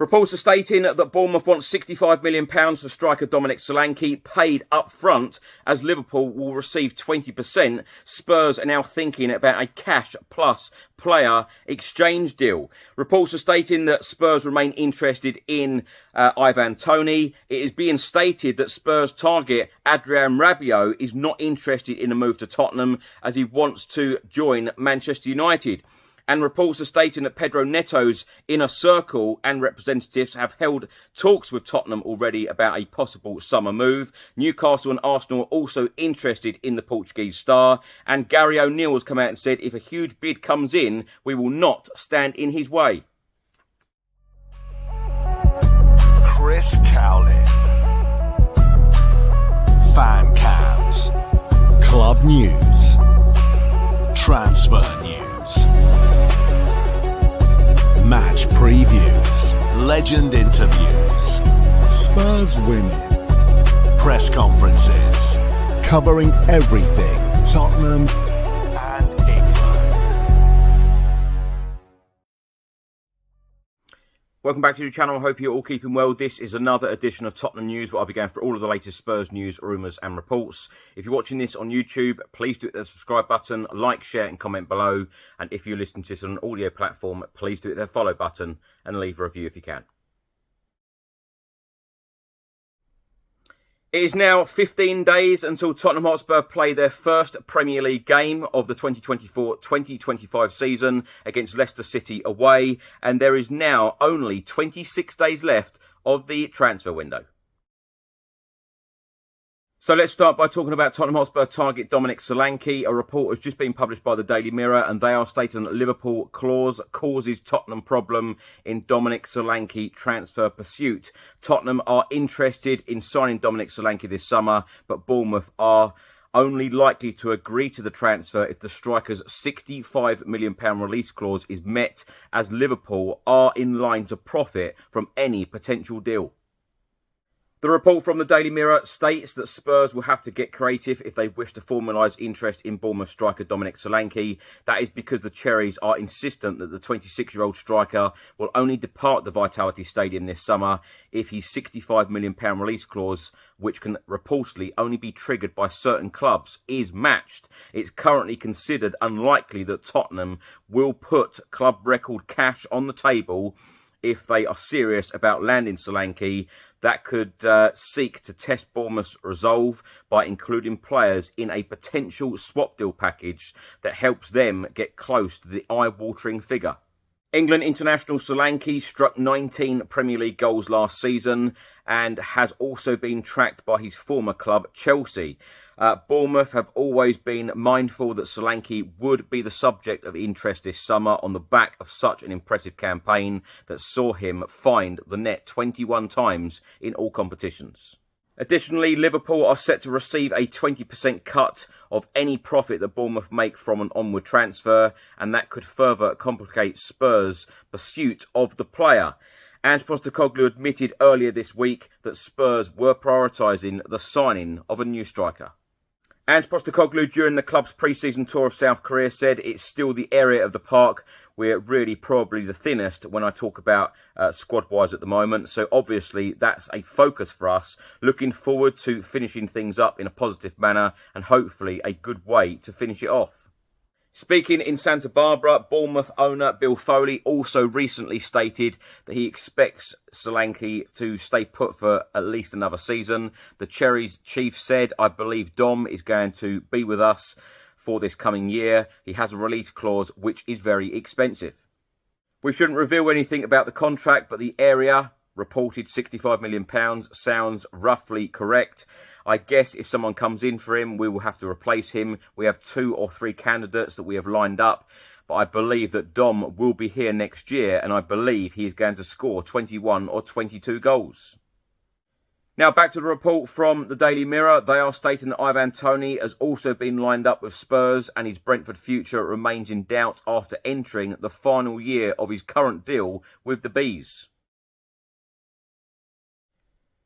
Reports are stating that Bournemouth wants £65 million for striker Dominic Solanke, paid up front, as Liverpool will receive 20%. Spurs are now thinking about a cash plus player exchange deal. Reports are stating that Spurs remain interested in Ivan Toney. It is being stated that Spurs target Adrien Rabiot is not interested in a move to Tottenham, as he wants to join Manchester United. And reports are stating that Pedro Neto's inner circle and representatives have held talks with Tottenham already about a possible summer move. Newcastle and Arsenal are also interested in the Portuguese star. And Gary O'Neill has come out and said if a huge bid comes in, we will not stand in his way. Chris Cowlin. Fan cams. Club news. Transfer news. Match previews, legend interviews, Spurs winning, press conferences, covering everything Tottenham and England. Welcome back to the channel. Hope you're all keeping well. This is another edition of Tottenham News, where I'll be going for all of the latest Spurs news, rumours and reports. If you're watching this on YouTube, please do hit the subscribe button, like, share and comment below. And if you're listening to this on an audio platform, please do hit the follow button and leave a review if you can. It is now 15 days until Tottenham Hotspur play their first Premier League game of the 2024-2025 season against Leicester City away, and there is now only 26 days left of the transfer window. So let's start by talking about Tottenham Hotspur target Dominic Solanke. A report has just been published by the Daily Mirror, and they are stating that Liverpool clause causes Tottenham problem in Dominic Solanke transfer pursuit. Tottenham are interested in signing Dominic Solanke this summer, but Bournemouth are only likely to agree to the transfer if the striker's £65 million release clause is met, as Liverpool are in line to profit from any potential deal. The report from the Daily Mirror states that Spurs will have to get creative if they wish to formalise interest in Bournemouth striker Dominic Solanke. That is because the Cherries are insistent that the 26-year-old striker will only depart the Vitality Stadium this summer if his £65 million release clause, which can reportedly only be triggered by certain clubs, is matched. It's currently considered unlikely that Tottenham will put club record cash on the table if they are serious about landing Solanke. That could seek to test Bournemouth's resolve by including players in a potential swap deal package that helps them get close to the eye-watering figure. England international Solanke struck 19 Premier League goals last season and has also been tracked by his former club, Chelsea. Bournemouth have always been mindful that Solanke would be the subject of interest this summer on the back of such an impressive campaign that saw him find the net 21 times in all competitions. Additionally, Liverpool are set to receive a 20% cut of any profit that Bournemouth make from an onward transfer, and that could further complicate Spurs' pursuit of the player. Ange Postecoglou admitted earlier this week that Spurs were prioritising the signing of a new striker. Ange Postecoglou, during the club's pre-season tour of South Korea, said it's still the area of the park we're really probably the thinnest when I talk about squad-wise at the moment. So obviously that's a focus for us. Looking forward to finishing things up in a positive manner and hopefully a good way to finish it off. Speaking in Santa Barbara, Bournemouth owner Bill Foley also recently stated that he expects Solanke to stay put for at least another season. The Cherries chief said, "I believe Dom is going to be with us for this coming year. He has a release clause which is very expensive." We shouldn't reveal anything about the contract, but the area reported £65 million sounds roughly correct. I guess if someone comes in for him, we will have to replace him. We have 2 or 3 candidates that we have lined up, but I believe that Dom will be here next year, and I believe he is going to score 21 or 22 goals. Now back to the report from the Daily Mirror. They are stating that Ivan Toney has also been lined up with Spurs, and his Brentford future remains in doubt after entering the final year of his current deal with the Bees.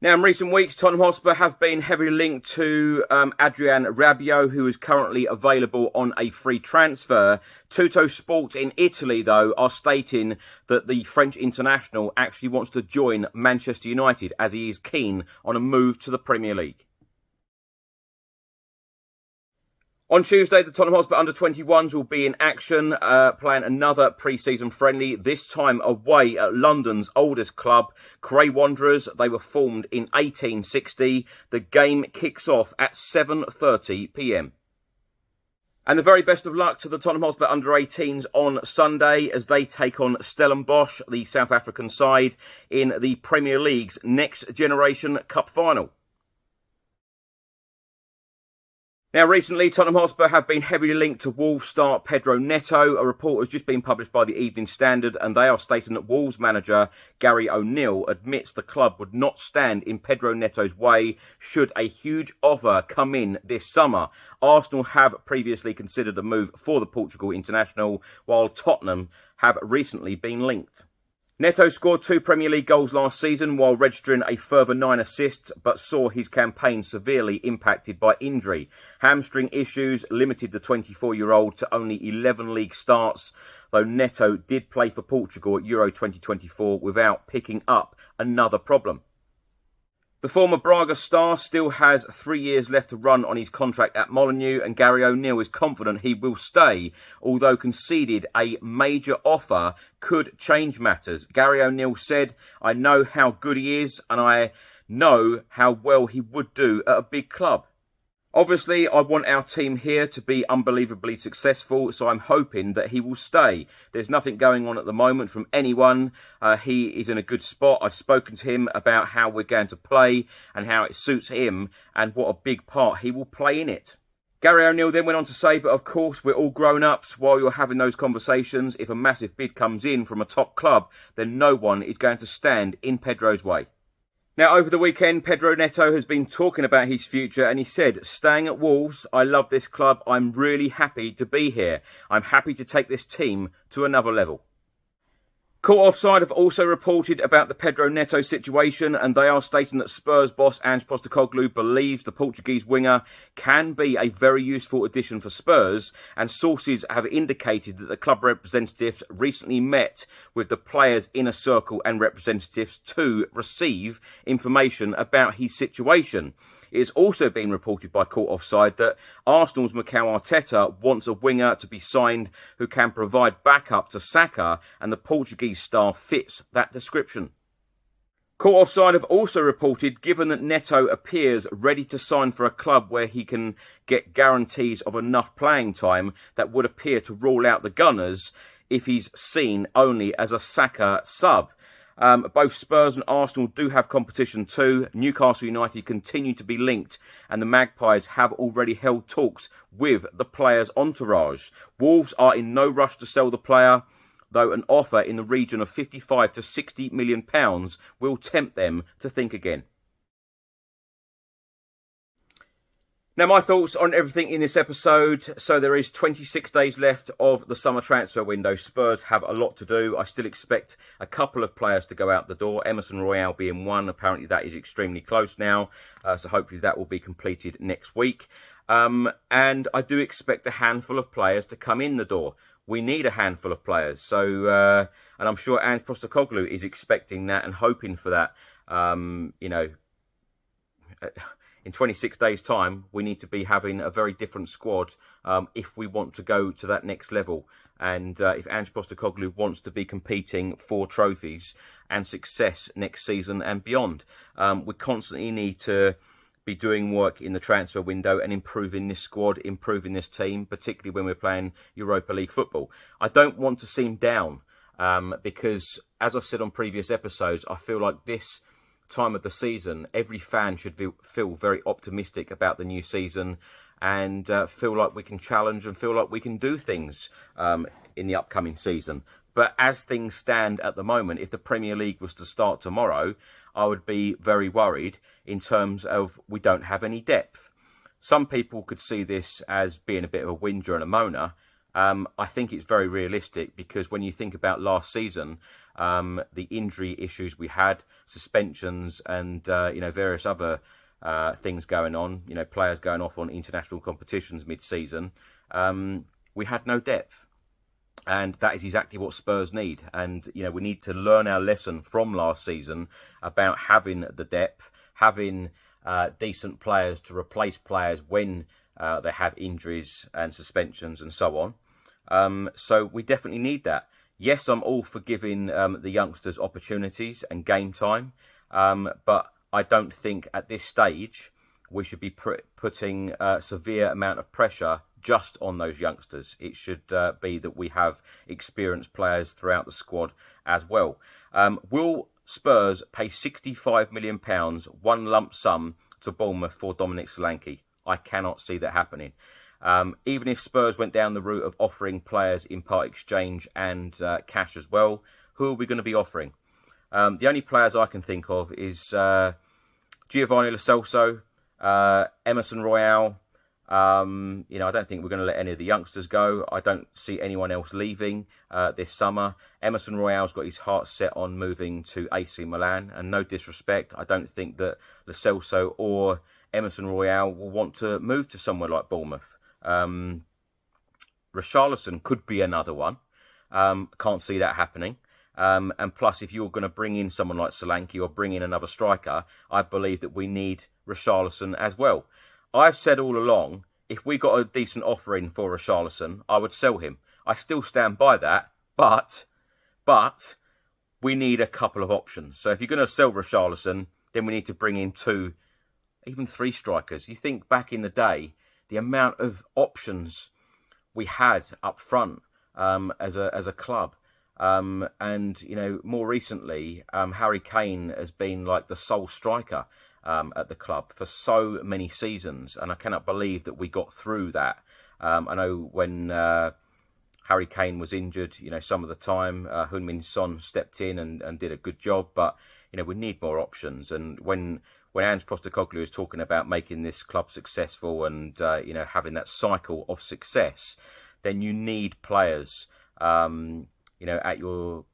Now, in recent weeks, Tottenham Hotspur have been heavily linked to Adrian Rabiot, who is currently available on a free transfer. Tutto Sport in Italy, though, are stating that the French international actually wants to join Manchester United, as he is keen on a move to the Premier League. On Tuesday, the Tottenham Hotspur Under-21s will be in action, playing another pre-season friendly, this time away at London's oldest club, Cray Wanderers. They were formed in 1860. The game kicks off at 7:30 p.m. And the very best of luck to the Tottenham Hotspur Under-18s on Sunday as they take on Stellenbosch, the South African side, in the Premier League's Next Generation Cup final. Now, recently, Tottenham Hotspur have been heavily linked to Wolves star Pedro Neto. A report has just been published by the Evening Standard, and they are stating that Wolves manager Gary O'Neill admits the club would not stand in Pedro Neto's way should a huge offer come in this summer. Arsenal have previously considered a move for the Portugal international, while Tottenham have recently been linked. Neto scored 2 Premier League goals last season while registering a further 9 assists, but saw his campaign severely impacted by injury. Hamstring issues limited the 24-year-old to only 11 league starts, though Neto did play for Portugal at Euro 2024 without picking up another problem. The former Braga star still has 3 years left to run on his contract at Molineux, and Gary O'Neill is confident he will stay, although conceded a major offer could change matters. Gary O'Neill said, "I know how good he is, and I know how well he would do at a big club. Obviously, I want our team here to be unbelievably successful, so I'm hoping that he will stay. There's nothing going on at the moment from anyone. He is in a good spot. I've spoken to him about how we're going to play and how it suits him and what a big part he will play in it." Gary O'Neill then went on to say, "But of course, we're all grown-ups while you're having those conversations. If a massive bid comes in from a top club, then no one is going to stand in Pedro's way." Now, over the weekend, Pedro Neto has been talking about his future, and he said, "Staying at Wolves, I love this club. I'm really happy to be here. I'm happy to take this team to another level." Caught Offside have also reported about the Pedro Neto situation, and they are stating that Spurs boss Ange Postecoglou believes the Portuguese winger can be a very useful addition for Spurs, and sources have indicated that the club representatives recently met with the players' inner circle and representatives to receive information about his situation. It has also been reported by Caught Offside that Arsenal's Mikel Arteta wants a winger to be signed who can provide backup to Saka, and the Portuguese star fits that description. Caught Offside have also reported, given that Neto appears ready to sign for a club where he can get guarantees of enough playing time, that would appear to rule out the Gunners if he's seen only as a Saka sub. Both Spurs and Arsenal do have competition too. Newcastle United continue to be linked, and the Magpies have already held talks with the player's entourage. Wolves are in no rush to sell the player, though an offer in the region of £55 to £60 million will tempt them to think again. Now, my thoughts on everything in this episode. So there is 26 days left of the summer transfer window. Spurs have a lot to do. I still expect a couple of players to go out the door, Emerson Royal being one. Apparently that is extremely close now. So hopefully that will be completed next week. And I do expect a handful of players to come in the door. We need a handful of players. So, and I'm sure Ange Postecoglou is expecting that and hoping for that. In 26 days' time, we need to be having a very different squad if we want to go to that next level. And if Ange Postecoglou wants to be competing for trophies and success next season and beyond, we constantly need to be doing work in the transfer window and improving this squad, improving this team, particularly when we're playing Europa League football. I don't want to seem down because, as I've said on previous episodes, I feel like this time of the season, every fan should feel very optimistic about the new season and feel like we can challenge and feel like we can do things in the upcoming season. But as things stand at the moment, if the Premier League was to start tomorrow, I would be very worried in terms of we don't have any depth. Some people could see this as being a bit of a whinger and a moaner, I think it's very realistic, because when you think about last season, the injury issues we had, suspensions, and various other things going on, players going off on international competitions mid-season, we had no depth. And that is exactly what Spurs need. And, we need to learn our lesson from last season about having the depth, having decent players to replace players when they have injuries and suspensions and so on. So we definitely need that. Yes, I'm all for giving the youngsters opportunities and game time. But I don't think at this stage we should be putting a severe amount of pressure just on those youngsters. It should be that we have experienced players throughout the squad as well. Will Spurs pay £65 million, one lump sum, to Bournemouth for Dominic Solanke? I cannot see that happening. Even if Spurs went down the route of offering players in part exchange and cash as well, who are we going to be offering? The only players I can think of is Giovanni Lo Celso, Emerson Royale. I don't think we're going to let any of the youngsters go. I don't see anyone else leaving this summer. Emerson Royale's got his heart set on moving to AC Milan, and no disrespect, I don't think that Lo Celso or Emerson Royale will want to move to somewhere like Bournemouth. Richarlison could be another one. Can't see that happening. And plus, if you're going to bring in someone like Solanke or bring in another striker, I believe that we need Richarlison as well. I've said all along, if we got a decent offer in for Richarlison, I would sell him. I still stand by that, but we need a couple of options. So if you're going to sell Richarlison, then we need to bring in 2, even 3 strikers. You think back in the day, the amount of options we had up front as a club. And more recently, Harry Kane has been like the sole striker at the club for so many seasons, and I cannot believe that we got through that. I know when Harry Kane was injured, some of the time, Heung-min Son stepped in and did a good job, but we need more options. And when Ange Postecoglou is talking about making this club successful and having that cycle of success, then you need players. At your,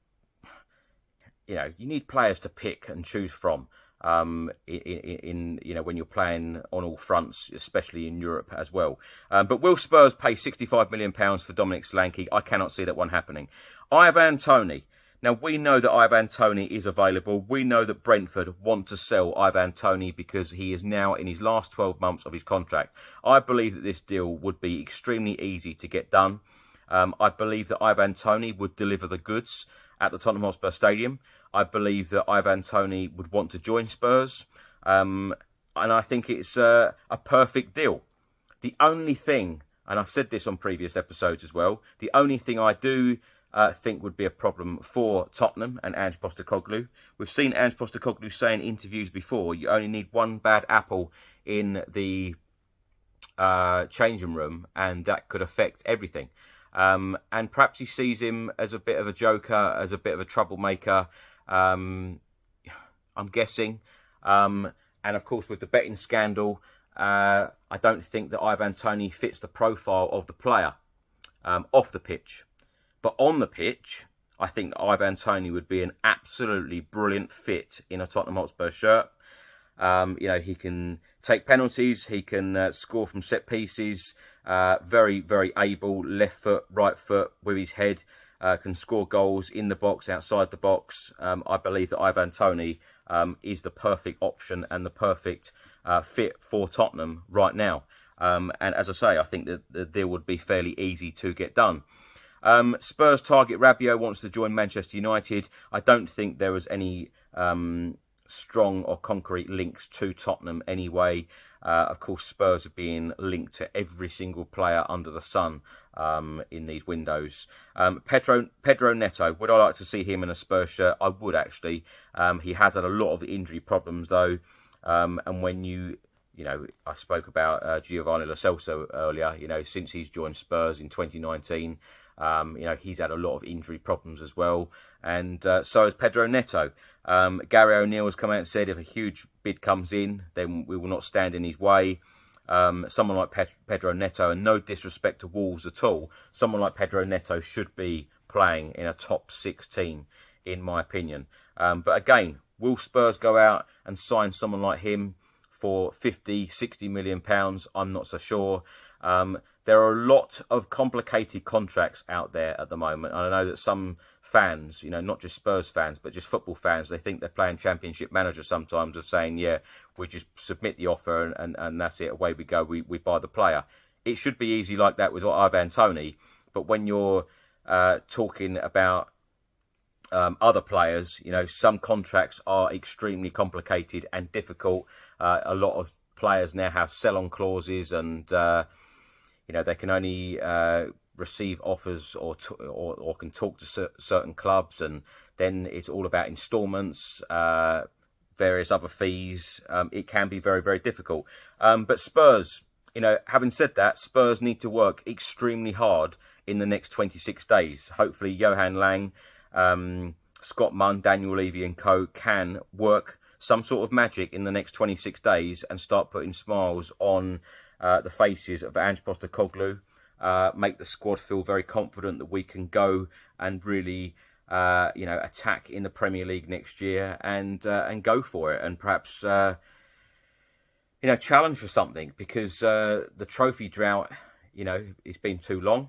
you need players to pick and choose from. When you're playing on all fronts, especially in Europe as well. But will Spurs pay £65 million for Dominic Solanke? I cannot see that one happening. Ivan Toney. Now, we know that Ivan Toney is available. We know that Brentford want to sell Ivan Toney because he is now in his last 12 months of his contract. I believe that this deal would be extremely easy to get done. I believe that Ivan Toney would deliver the goods at the Tottenham Hotspur Stadium. I believe that Ivan Toney would want to join Spurs. And I think it's a perfect deal. The only thing, and I've said this on previous episodes as well, the only thing I do think would be a problem for Tottenham and Ange Postecoglou. We've seen Ange Postecoglou say in interviews before, you only need one bad apple in the changing room, and that could affect everything. And perhaps he sees him as a bit of a joker, as a bit of a troublemaker, I'm guessing. And of course, with the betting scandal, I don't think that Ivan Toney fits the profile of the player off the pitch. But on the pitch, I think that Ivan Toney would be an absolutely brilliant fit in a Tottenham Hotspur shirt. He can take penalties, he can score from set pieces, very, very able, left foot, right foot with his head, can score goals in the box, outside the box. I believe that Ivan Toney is the perfect option and the perfect fit for Tottenham right now. And as I say, I think that the deal would be fairly easy to get done. Spurs target Rabiot wants to join Manchester United. I don't think there was any strong or concrete links to Tottenham anyway. Of course, Spurs are being linked to every single player under the sun in these windows. Pedro Neto, would I like to see him in a Spurs shirt? I would actually. He has had a lot of injury problems though, and when I spoke about Giovanni Lo Celso earlier. Since he's joined Spurs in 2019. He's had a lot of injury problems as well. And so has Pedro Neto. Gary O'Neill has come out and said if a huge bid comes in, then we will not stand in his way. someone like Pedro Neto, and no disrespect to Wolves at all, someone like Pedro Neto should be playing in a top 6 team, in my opinion. But again, will Spurs go out and sign someone like him for 50, 60 million pounds? I'm not so sure. There are a lot of complicated contracts out there at the moment. And I know that some fans, you know, not just Spurs fans, but just football fans, they think they're playing Championship Manager sometimes, of saying, yeah, we just submit the offer and that's it, away we go, we buy the player. It should be easy like that with Ivan Toney, but when you're talking about other players, you know, some contracts are extremely complicated and difficult. A lot of players now have sell-on clauses, and you know, they can only receive offers or can talk to certain clubs, and then it's all about instalments, various other fees. It can be very, very difficult. But Spurs, you know, having said that, Spurs need to work extremely hard in the next 26 days. Hopefully, Johan Lang, Scott Munn, Daniel Levy and co can work some sort of magic in the next 26 days and start putting smiles on the faces of Ange Postecoglou, make the squad feel very confident that we can go and really, you know, attack in the Premier League next year and go for it, and perhaps, you know, challenge for something, because the trophy drought, you know, it's been too long.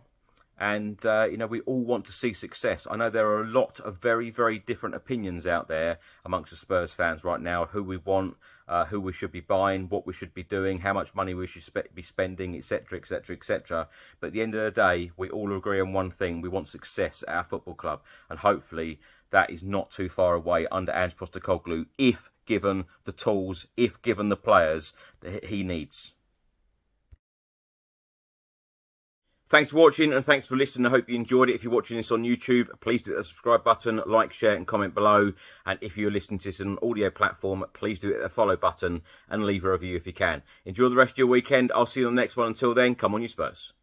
And, you know, we all want to see success. I know there are a lot of very, very different opinions out there amongst the Spurs fans right now, who we want, who we should be buying, what we should be doing, how much money we should be spending, etc., etc., etc. But at the end of the day, we all agree on one thing. We want success at our football club. And hopefully that is not too far away under Ange Postecoglou, if given the tools, if given the players that he needs. Thanks for watching and thanks for listening. I hope you enjoyed it. If you're watching this on YouTube, please do hit the subscribe button, like, share and comment below. And if you're listening to this on an audio platform, please do hit the follow button and leave a review if you can. Enjoy the rest of your weekend. I'll see you on the next one. Until then, come on you Spurs.